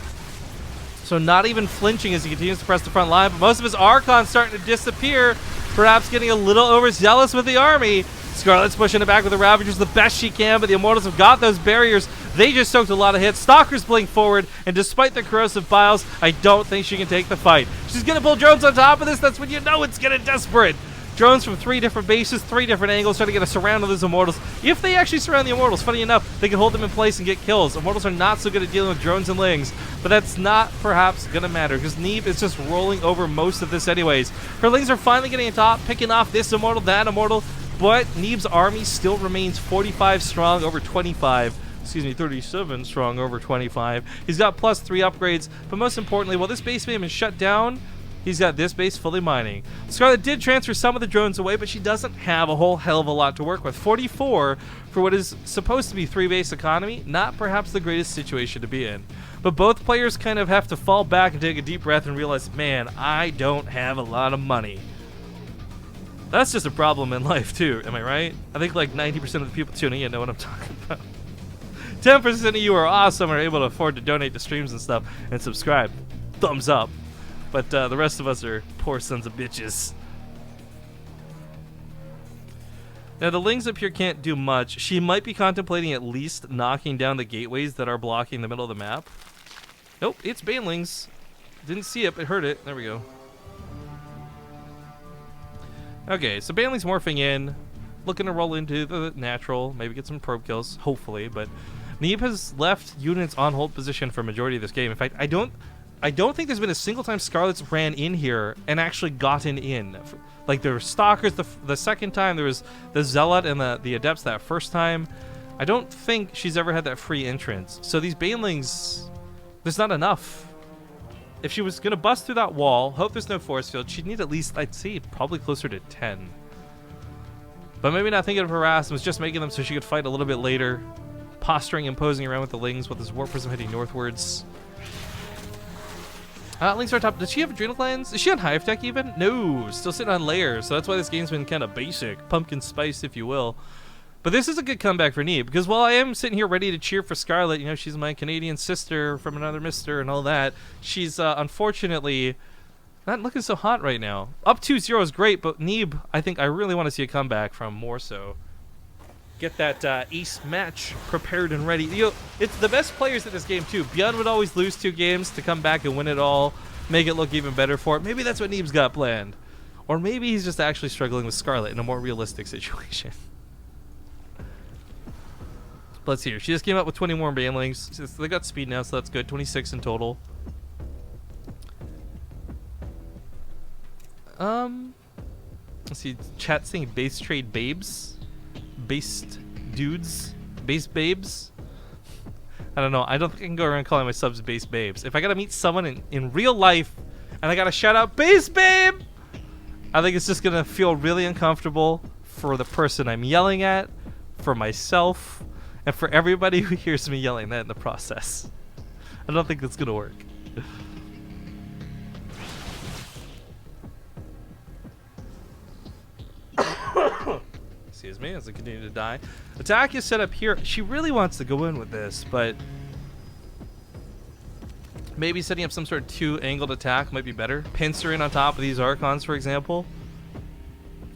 So not even flinching as he continues to press the front line, but most of his Archons starting to disappear, perhaps getting a little overzealous with the army. Scarlett's pushing it back with the Ravagers the best she can, but the Immortals have got those barriers. They just soaked a lot of hits. Stalkers blink forward, and despite their corrosive biles, I don't think she can take the fight. She's going to pull drones on top of this. That's when you know it's getting desperate. Drones from 3 different bases, 3 different angles, trying to get a surround of those Immortals. If they actually surround the Immortals, funny enough, they can hold them in place and get kills. Immortals are not so good at dealing with drones and lings, but that's not perhaps going to matter because Neeb is just rolling over most of this anyways. Her lings are finally getting on top, picking off this Immortal, that Immortal, but Neeb's army still remains 45 strong over 25. Excuse me, 37 strong over 25. He's got +3 upgrades, but most importantly, while this base may have been shut down, he's got this base fully mining. Scarlett did transfer some of the drones away, but she doesn't have a whole hell of a lot to work with. 44 for what is supposed to be 3-base economy, not perhaps the greatest situation to be in. But both players kind of have to fall back and take a deep breath and realize, man, I don't have a lot of money. That's just a problem in life too, am I right? I think like 90% of the people tuning in know what I'm talking about. 10% of you are awesome and are able to afford to donate to streams and stuff and subscribe. Thumbs up. But the rest of us are poor sons of bitches. Now the lings up here can't do much. She might be contemplating at least knocking down the gateways that are blocking the middle of the map. Nope, it's banelings. Didn't see it, but heard it. There we go. Okay, so banelings morphing in, looking to roll into the natural, maybe get some probe kills, hopefully, but Neeb has left units on hold position for a majority of this game. In fact, I don't I don't think there's been a single time Scarlett's ran in here and actually gotten in. Like, there were Stalkers the second time, there was the Zealot and the Adepts that first time. I don't think she's ever had that free entrance. So these Banelings, there's not enough. If she was going to bust through that wall, hope there's no force field, she'd need at least, I'd say, probably closer to 10. But maybe not thinking of harass, was just making them so she could fight a little bit later. Posturing and posing around with the Lings with this Warp Prism heading northwards. Lings are top. Does she have Adrenal Glands? Is she on Hive Tech even? No, still sitting on layers. So that's why this game's been kind of basic. Pumpkin spice, if you will. But this is a good comeback for Neeb, because while I am sitting here ready to cheer for Scarlett, you know, she's my Canadian sister from another mister and all that, she's unfortunately not looking so hot right now. Up 2-0 is great, but Neeb, I think I really want to see a comeback from more so. Get that ace match prepared and ready. You know, it's the best players in this game too. Bjorn would always lose 2 games to come back and win it all, make it look even better for it. Maybe that's what Neeb's got planned. Or maybe he's just actually struggling with Scarlett in a more realistic situation. Let's see here. She just came up with 20 more Banelings. They got speed now, so that's good. 26 in total. Let's see. Chat saying base trade babes. Based dudes. Base babes. I don't know. I don't think I can go around calling my subs base babes. If I gotta meet someone in real life and I gotta shout out base babe, I think it's just gonna feel really uncomfortable for the person I'm yelling at, for myself, and for everybody who hears me yelling that in the process. I don't think that's gonna work. Excuse me as I continue to die. Attack is set up here. She really wants to go in with this, but maybe setting up some sort of 2-angled attack might be better. Pincer in on top of these Archons, for example.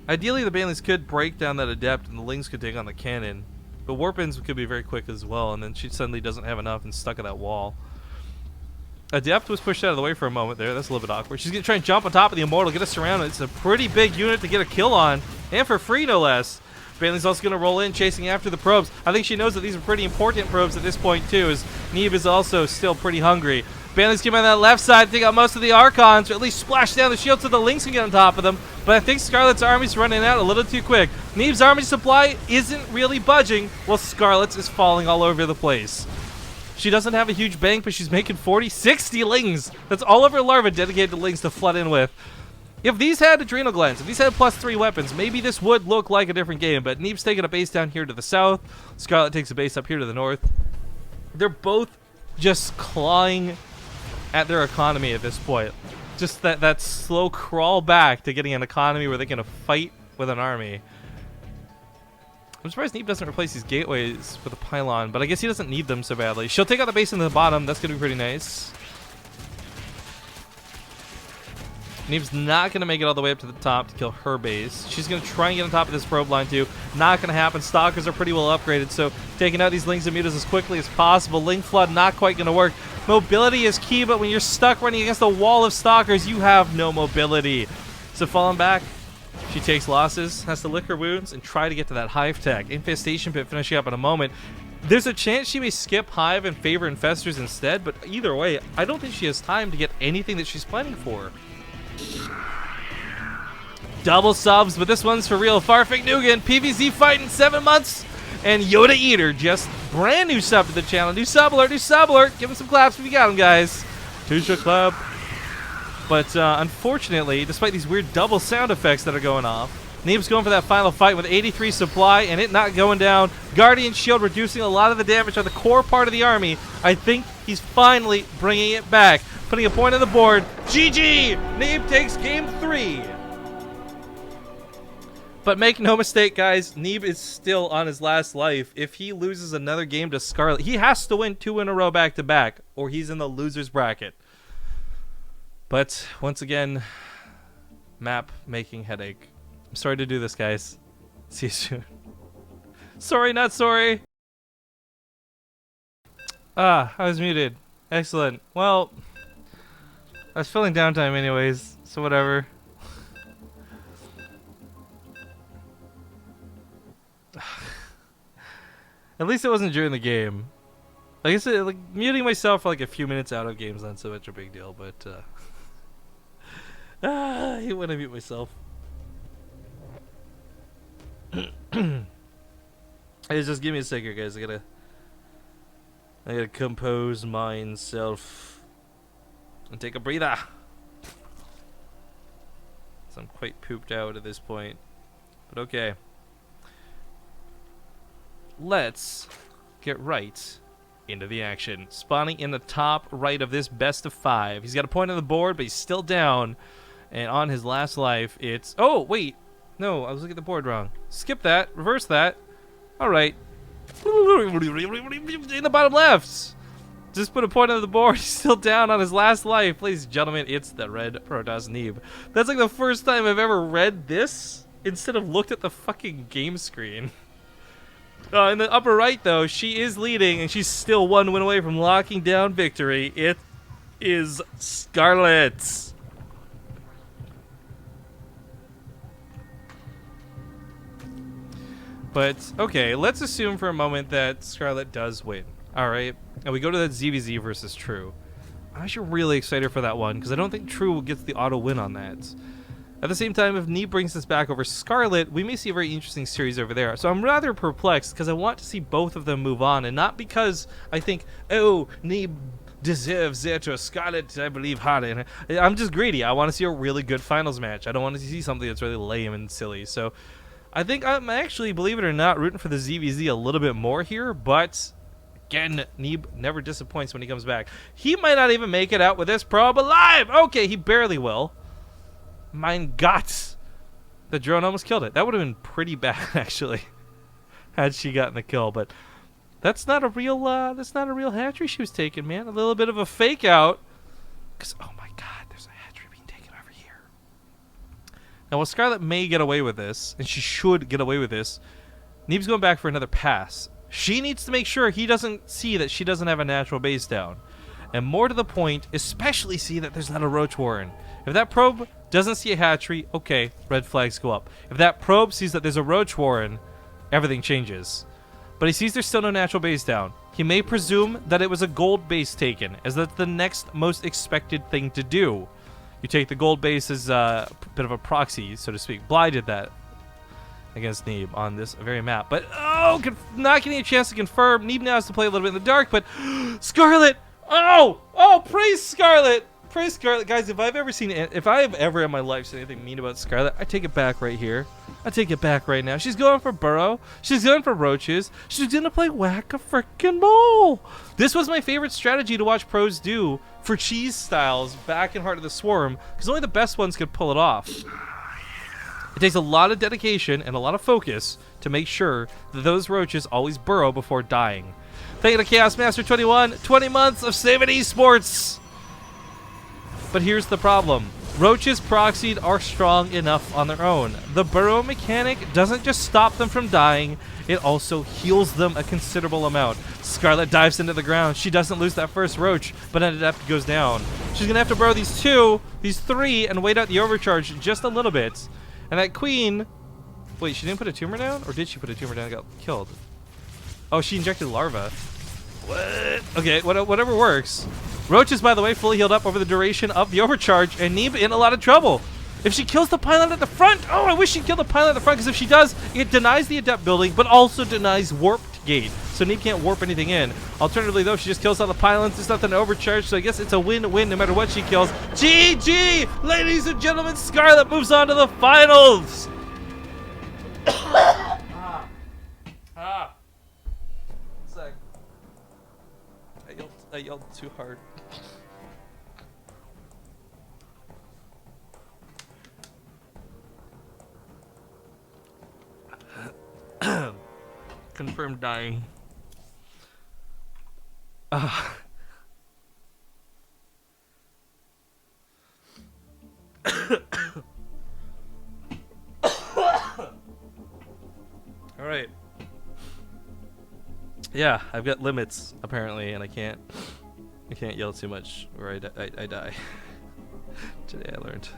Ideally, the Banelings could break down that Adept and the Lings could take on the cannon. But Warpins could be very quick as well, and then she suddenly doesn't have enough and stuck at that wall. Adept was pushed out of the way for a moment there. That's a little bit awkward. She's going to try and jump on top of the Immortal, get us surrounded. It's a pretty big unit to get a kill on, and for free, no less. Bailey's also going to roll in, chasing after the probes. I think she knows that these are pretty important probes at this point, too, as Neeb is also still pretty hungry. Bailey's coming on that left side, take out most of the Archons, or at least splash down the shield so the Lings can get on top of them. But I think Scarlett's army's running out a little too quick. Neeb's army supply isn't really budging, while Scarlett's is falling all over the place. She doesn't have a huge bank, but she's making 40, 60 Lings. That's all of her larvae dedicated to Lings to flood in with. If these had Adrenal Glands, if these had +3 weapons, maybe this would look like a different game, but Neeb's taking a base down here to the south. Scarlett takes a base up here to the north. They're both just clawing at their economy at this point. Just that slow crawl back to getting an economy where they can fight with an army. I'm surprised Neeb doesn't replace these gateways with a pylon, but I guess he doesn't need them so badly. She'll take out the base in the bottom. That's going to be pretty nice. Neeb's not going to make it all the way up to the top to kill her base. She's going to try and get on top of this probe line too. Not going to happen. Stalkers are pretty well upgraded, so taking out these Lings and Mutas as quickly as possible. Ling Flood not quite going to work. Mobility is key, but when you're stuck running against a wall of Stalkers, you have no mobility. So falling back, she takes losses, has to lick her wounds, and try to get to that Hive Tech. Infestation Pit finishing up in a moment. There's a chance she may skip Hive and favor Infestors instead, but either way, I don't think she has time to get anything that she's planning for. Double subs, but this one's for real. Farfig Nugan, PvZ fight in 7 months, and Yoda Eater, just brand new sub to the channel. New sub alert, new sub alert. Give him some claps if you got him, guys. Tusha clap. But unfortunately, despite these weird double sound effects that are going off, Neeb's going for that final fight with 83 supply and it not going down. Guardian Shield reducing a lot of the damage on the core part of the army. I think he's finally bringing it back. Putting a point on the board. GG! Neeb takes game 3. But make no mistake, guys, Neeb is still on his last life. If he loses another game to Scarlett, he has to win 2 in a row back-to-back, or he's in the loser's bracket. But once again, map making headache. I'm sorry to do this, guys. See you soon. Sorry, not sorry. I was muted. Excellent. Well, I was filling downtime anyways, so whatever. At least it wasn't during the game. Like I said, like muting myself for like a few minutes out of games not so much a big deal, but I hate when I mute myself. Hey, just give me a second, guys. I gotta compose myself and take a breather. So I'm quite pooped out at this point, but okay. Let's get right into the action. Spawning in the top right of this best of 5. He's got a point on the board, but he's still down. And on his last life, it's... Oh, wait. No, I was looking at the board wrong. Skip that. Reverse that. All right. In the bottom left. Just put a point on the board. He's still down on his last life. Ladies and gentlemen, it's the Red Protoss Neeb. That's like the first time I've ever read this instead of looked at the fucking game screen. In the upper right, though, she is leading, and she's still 1 win away from locking down victory. It is Scarlett. But, okay, let's assume for a moment that Scarlett does win. Alright, and we go to that ZvZ versus True. I'm actually really excited for that one, because I don't think True gets the auto win on that. At the same time, if Neeb brings us back over Scarlett, we may see a very interesting series over there. So I'm rather perplexed because I want to see both of them move on, and not because I think, oh, Neeb deserves it or Scarlett, I believe, harder. I'm just greedy. I want to see a really good finals match. I don't want to see something that's really lame and silly. So I think I'm actually, believe it or not, rooting for the ZvZ a little bit more here, but again, Neeb never disappoints when he comes back. He might not even make it out with this probe alive. Okay, he barely will. Mein Gott. The drone almost killed it. That would have been pretty bad, actually, had she gotten the kill. But that's not a real hatchery she was taking, man. A little bit of a fake out. Because, oh my God, there's a hatchery being taken over here. Now, while Scarlett may get away with this, and she should get away with this, Neeb's going back for another pass. She needs to make sure he doesn't see that she doesn't have a natural base down. And more to the point, especially see that there's not a roach warren. If that probe doesn't see a hatchery, okay, red flags go up. If that probe sees that there's a roach warren, everything changes. But he sees there's still no natural base down. He may presume that it was a gold base taken, as that's the next most expected thing to do. You take the gold base as a bit of a proxy, so to speak. Bly did that against Neeb on this very map. But, oh, not getting a chance to confirm. Neeb now has to play a little bit in the dark, but Scarlett! Oh, praise Scarlett! Praise Scarlett. Guys, if I have ever in my life said anything mean about Scarlett, I take it back right here. I take it back right now. She's going for burrow. She's going for roaches. She's going to play whack-a-frickin'-mole. This was my favorite strategy to watch pros do for cheese styles back in Heart of the Swarm, because only the best ones could pull it off. It takes a lot of dedication and a lot of focus to make sure that those roaches always burrow before dying. Thank you to Chaos Master 21, 20 months of saving esports. But here's the problem. Roaches proxied are strong enough on their own. The burrow mechanic doesn't just stop them from dying, it also heals them a considerable amount. Scarlett dives into the ground. She doesn't lose that first roach, but ended up goes down. She's gonna have to burrow these 3, and wait out the overcharge just a little bit. And that queen, wait, she didn't put a tumor down? Or did she put a tumor down and got killed? Oh, she injected larva. What? Okay, whatever works. Roaches, by the way, fully healed up over the duration of the overcharge, and Neeb in a lot of trouble. If she kills the pylon at the front, oh, I wish she'd kill the pylon at the front, because if she does, it denies the adept building, but also denies warped gate, so Neeb can't warp anything in. Alternatively, though, she just kills all the pylons. There's nothing to overcharge, so I guess it's a win-win no matter what she kills. GG! Ladies and gentlemen, Scarlett moves on to the finals! Sec. I yelled too hard. Confirmed dying. All right. Yeah, I've got limits apparently, and I can't yell too much or I die. Today I learned.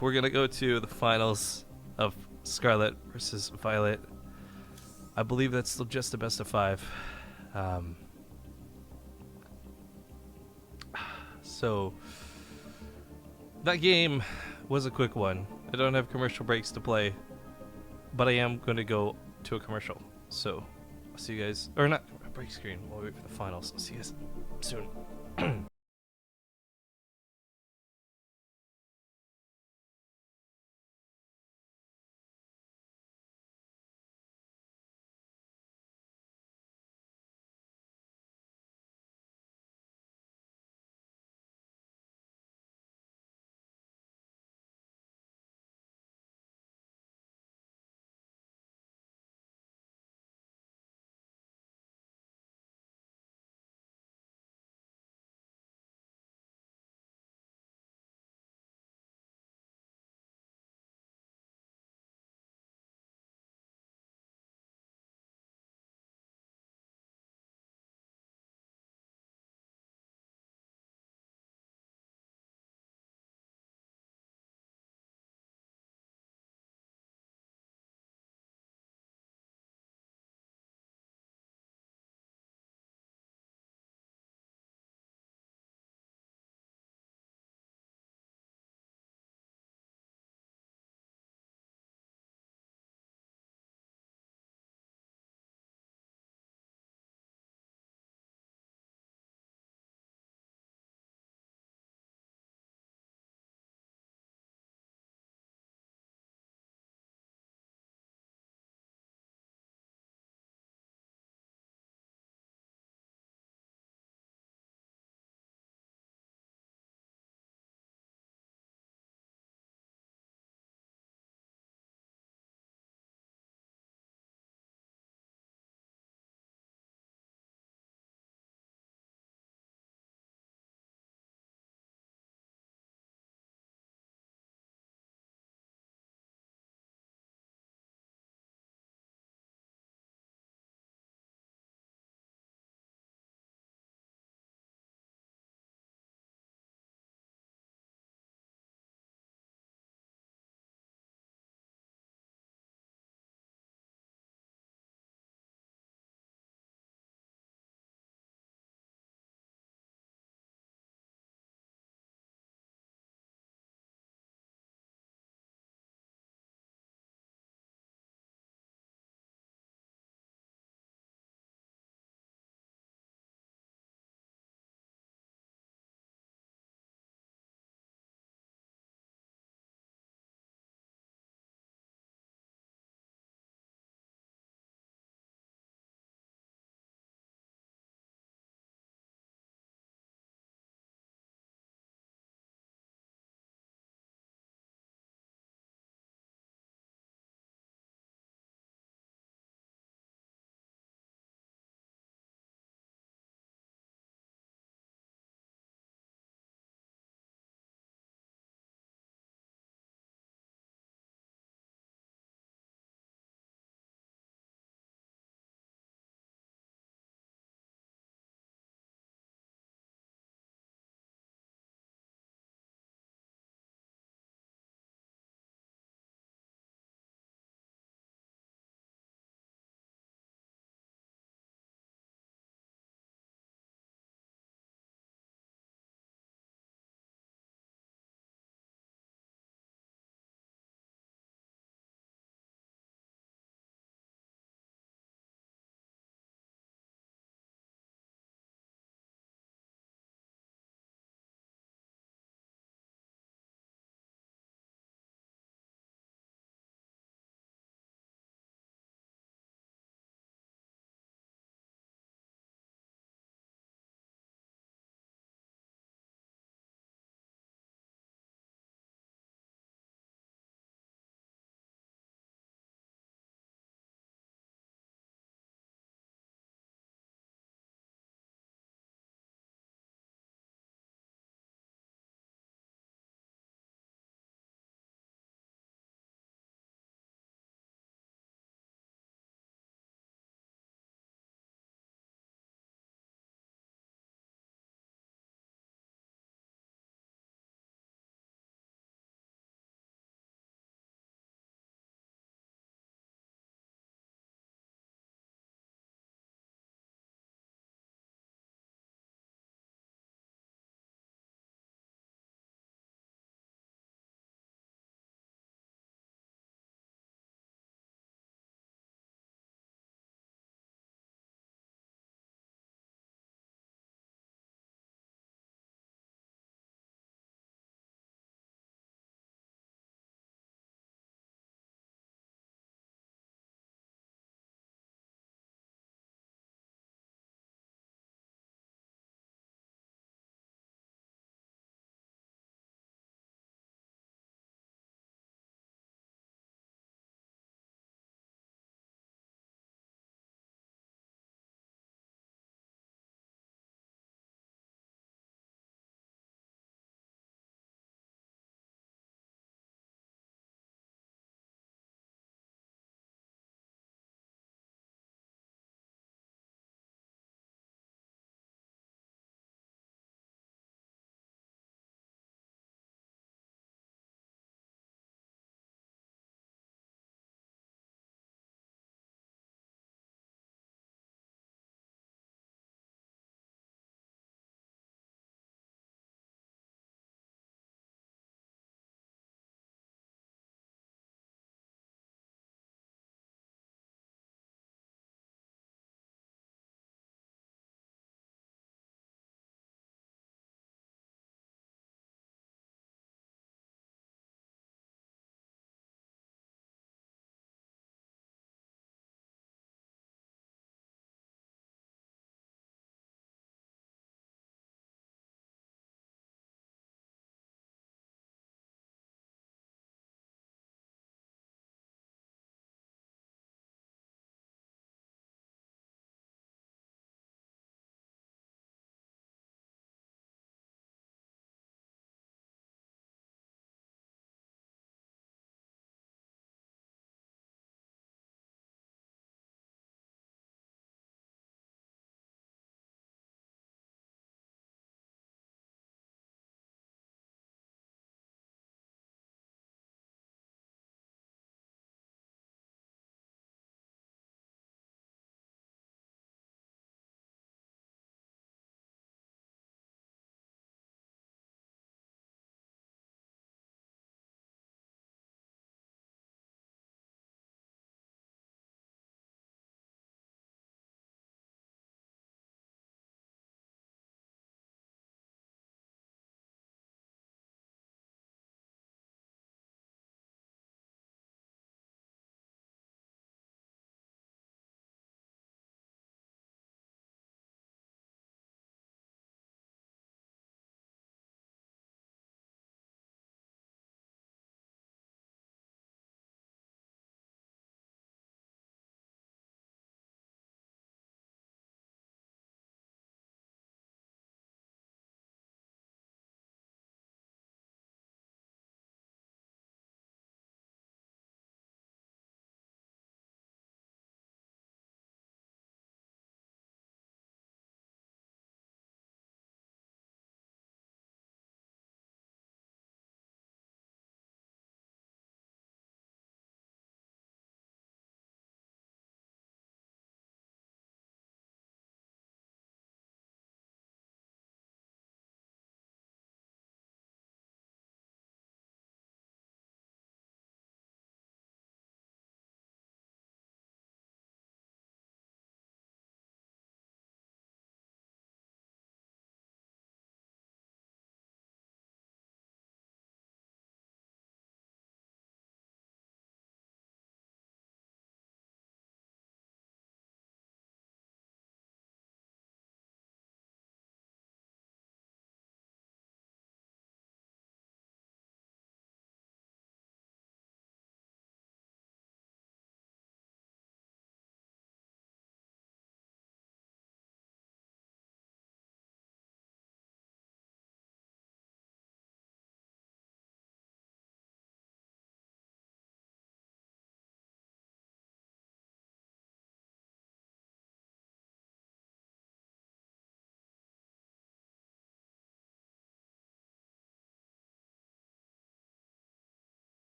We're gonna go to the finals of Scarlett versus Violet. I believe that's still just a best of 5. So that game was a quick one. I don't have commercial breaks to play, but I am going to go to a commercial. So I'll see you guys, or not break screen. We'll wait for the finals. I'll see you guys soon.